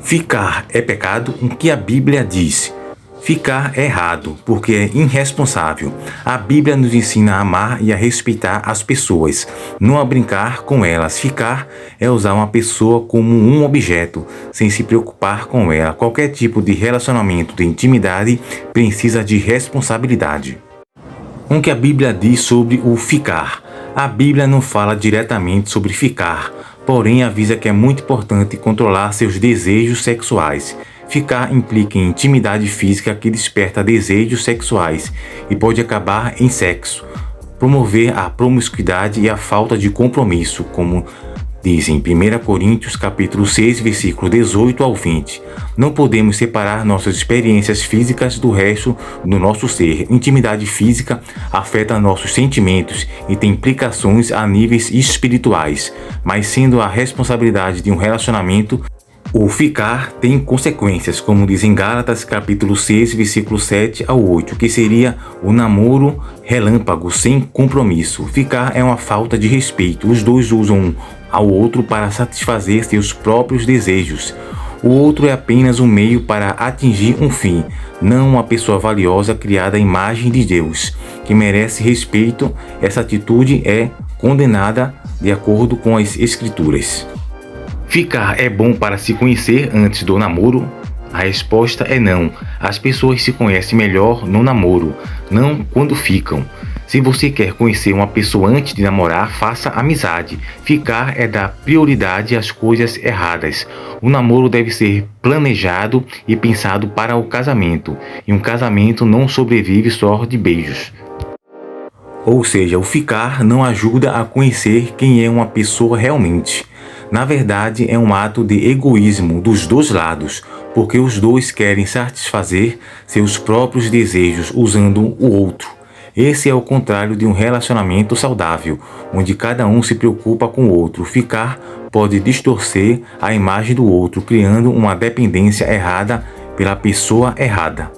Ficar é pecado? O que a Bíblia diz? Ficar é errado, porque é irresponsável. A Bíblia nos ensina a amar e a respeitar as pessoas, não a brincar com elas. Ficar é usar uma pessoa como um objeto, sem se preocupar com ela. Qualquer tipo de relacionamento de intimidade precisa de responsabilidade. O que a Bíblia diz sobre o ficar? A Bíblia não fala diretamente sobre ficar, porém avisa que é muito importante controlar seus desejos sexuais. Ficar implica em intimidade física que desperta desejos sexuais e pode acabar em sexo. Promover a promiscuidade e a falta de compromisso, como diz em 1 Coríntios capítulo 6, versículo 18 ao 20. Não podemos separar nossas experiências físicas do resto do nosso ser. Intimidade física afeta nossos sentimentos e tem implicações a níveis espirituais, mas sendo a responsabilidade de um relacionamento, o ficar tem consequências, como diz em Gálatas capítulo 6, versículo 7 ao 8, que seria o namoro relâmpago, sem compromisso. Ficar é uma falta de respeito. Os dois usam um ao outro para satisfazer seus próprios desejos. O outro é apenas um meio para atingir um fim, não uma pessoa valiosa criada à imagem de Deus, que merece respeito. Essa atitude é condenada de acordo com as Escrituras. Ficar é bom para se conhecer antes do namoro? A resposta é não. As pessoas se conhecem melhor no namoro, não quando ficam. Se você quer conhecer uma pessoa antes de namorar, faça amizade. Ficar é dar prioridade às coisas erradas. O namoro deve ser planejado e pensado para o casamento. E um casamento não sobrevive só de beijos. Ou seja, o ficar não ajuda a conhecer quem é uma pessoa realmente. Na verdade, é um ato de egoísmo dos dois lados, porque os dois querem satisfazer seus próprios desejos usando o outro. Esse é o contrário de um relacionamento saudável, onde cada um se preocupa com o outro. Ficar pode distorcer a imagem do outro, criando uma dependência errada pela pessoa errada.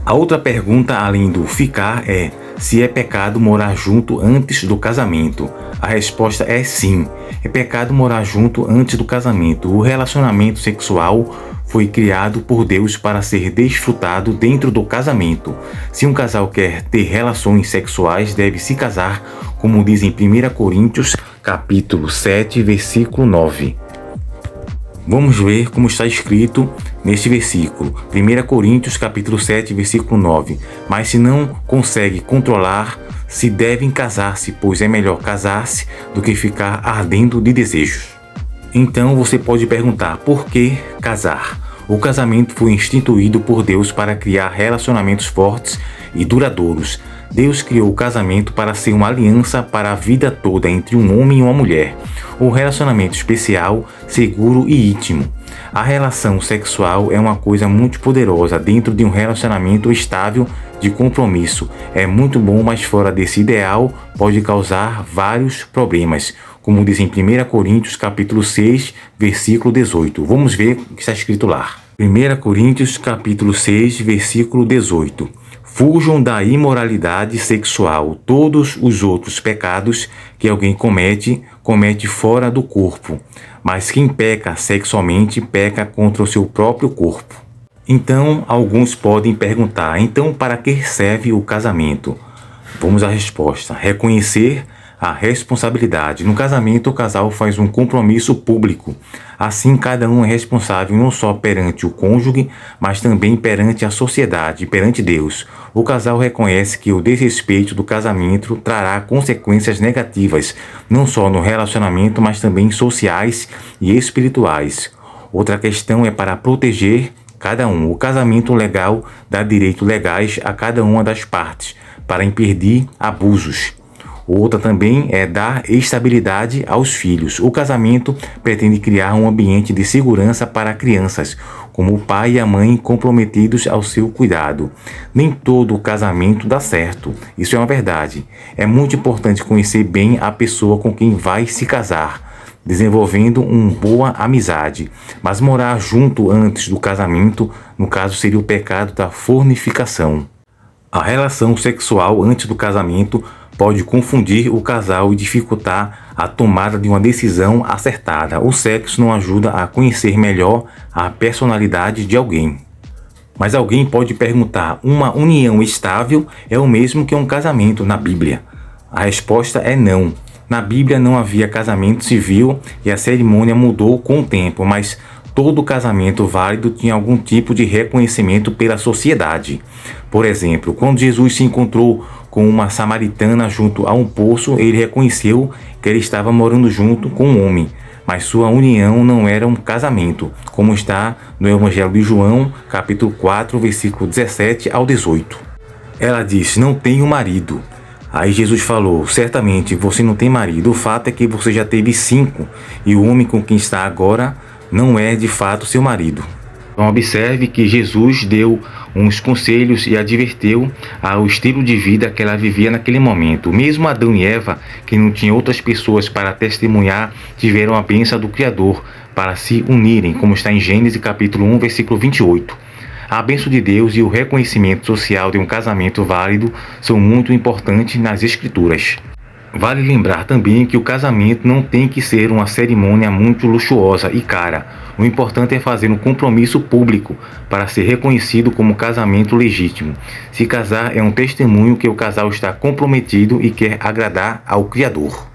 A outra pergunta, além do ficar, é se é pecado morar junto antes do casamento. A resposta é sim. É pecado morar junto antes do casamento. O relacionamento sexual foi criado por Deus para ser desfrutado dentro do casamento. Se um casal quer ter relações sexuais, deve se casar, como diz em 1 Coríntios, capítulo 7, versículo 9. Vamos ver como está escrito neste versículo. 1 Coríntios, capítulo 7, versículo 9. Mas se não consegue controlar, se devem casar-se, pois é melhor casar-se do que ficar ardendo de desejos. Então você pode perguntar, por que casar? O casamento foi instituído por Deus para criar relacionamentos fortes e duradouros. Deus criou o casamento para ser uma aliança para a vida toda entre um homem e uma mulher. Um relacionamento especial, seguro e íntimo. A relação sexual é uma coisa muito poderosa dentro de um relacionamento estável de compromisso. É muito bom, mas fora desse ideal pode causar vários problemas, como diz em 1 Coríntios capítulo 6, versículo 18. Vamos ver o que está escrito lá. 1 Coríntios capítulo 6, versículo 18. Fujam da imoralidade sexual. Todos os outros pecados que alguém comete fora do corpo. Mas quem peca sexualmente peca contra o seu próprio corpo. Então, alguns podem perguntar, então para que serve o casamento? Vamos à resposta. Reconhecer a responsabilidade. No casamento, o casal faz um compromisso público. Assim, cada um é responsável não só perante o cônjuge, mas também perante a sociedade, perante Deus. O casal reconhece que o desrespeito do casamento trará consequências negativas, não só no relacionamento, mas também sociais e espirituais. Outra questão é para proteger cada um. O casamento legal dá direitos legais a cada uma das partes, para impedir abusos. Outra também é dar estabilidade aos filhos. O casamento pretende criar um ambiente de segurança para crianças, como o pai e a mãe comprometidos ao seu cuidado. Nem todo casamento dá certo, isso é uma verdade. É muito importante conhecer bem a pessoa com quem vai se casar, desenvolvendo uma boa amizade. Mas morar junto antes do casamento, no caso, seria o pecado da fornicação. A relação sexual antes do casamento pode confundir o casal e dificultar a tomada de uma decisão acertada. O sexo não ajuda a conhecer melhor a personalidade de alguém. Mas alguém pode perguntar: uma união estável é o mesmo que um casamento na Bíblia? A resposta é não. Na Bíblia não havia casamento civil e a cerimônia mudou com o tempo, mas todo casamento válido tinha algum tipo de reconhecimento pela sociedade. Por exemplo, quando Jesus se encontrou com uma samaritana junto a um poço, ele reconheceu que ele estava morando junto com um homem, mas sua união não era um casamento, como está no Evangelho de João, capítulo 4, versículo 17 ao 18. Ela disse: não tenho marido. Aí Jesus falou: certamente você não tem marido, o fato é que você já teve 5, e o homem com quem está agora não é de fato seu marido. Então observe que Jesus deu uns conselhos e adverteu ao estilo de vida que ela vivia naquele momento. Mesmo Adão e Eva, que não tinham outras pessoas para testemunhar, tiveram a bênção do Criador para se unirem, como está em Gênesis capítulo 1, versículo 28. A bênção de Deus e o reconhecimento social de um casamento válido são muito importantes nas Escrituras. Vale lembrar também que o casamento não tem que ser uma cerimônia muito luxuosa e cara. O importante é fazer um compromisso público para ser reconhecido como casamento legítimo. Se casar é um testemunho que o casal está comprometido e quer agradar ao Criador.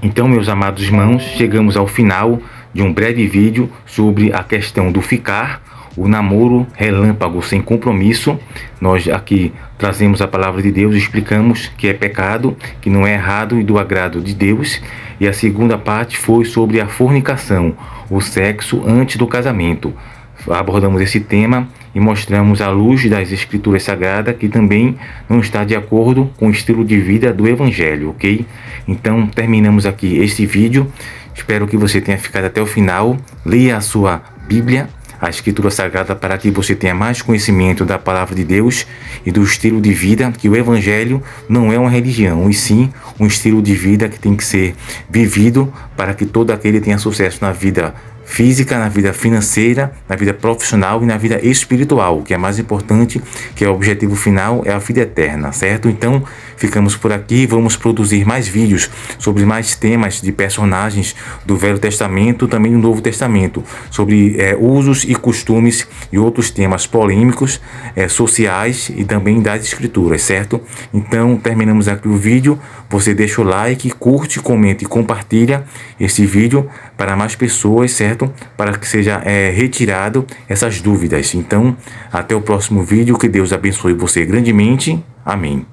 Então, meus amados irmãos, chegamos ao final de um breve vídeo sobre a questão do ficar, o namoro relâmpago sem compromisso. Nós aqui trazemos a palavra de Deus, explicamos que é pecado, que não é errado e do agrado de Deus. E a segunda parte foi sobre a fornicação, o sexo antes do casamento. Abordamos esse tema e mostramos à luz das Escrituras Sagradas que também não está de acordo com o estilo de vida do Evangelho, ok? Então terminamos aqui este vídeo. Espero que você tenha ficado até o final. Leia a sua Bíblia, a Escritura Sagrada, para que você tenha mais conhecimento da Palavra de Deus e do estilo de vida, que o Evangelho não é uma religião, e sim um estilo de vida que tem que ser vivido para que todo aquele tenha sucesso na vida física, na vida financeira, na vida profissional e na vida espiritual. O que é mais importante, que é o objetivo final, é a vida eterna, certo? Então, ficamos por aqui. Vamos produzir mais vídeos sobre mais temas de personagens do Velho Testamento, também do Novo Testamento, sobre usos e costumes e outros temas polêmicos, sociais e também das Escrituras, certo? Então, terminamos aqui o vídeo. Você deixa o like, curte, comenta e compartilha esse vídeo para mais pessoas, certo? Para que seja retirado essas dúvidas. Então, até o próximo vídeo. Que Deus abençoe você grandemente. Amém.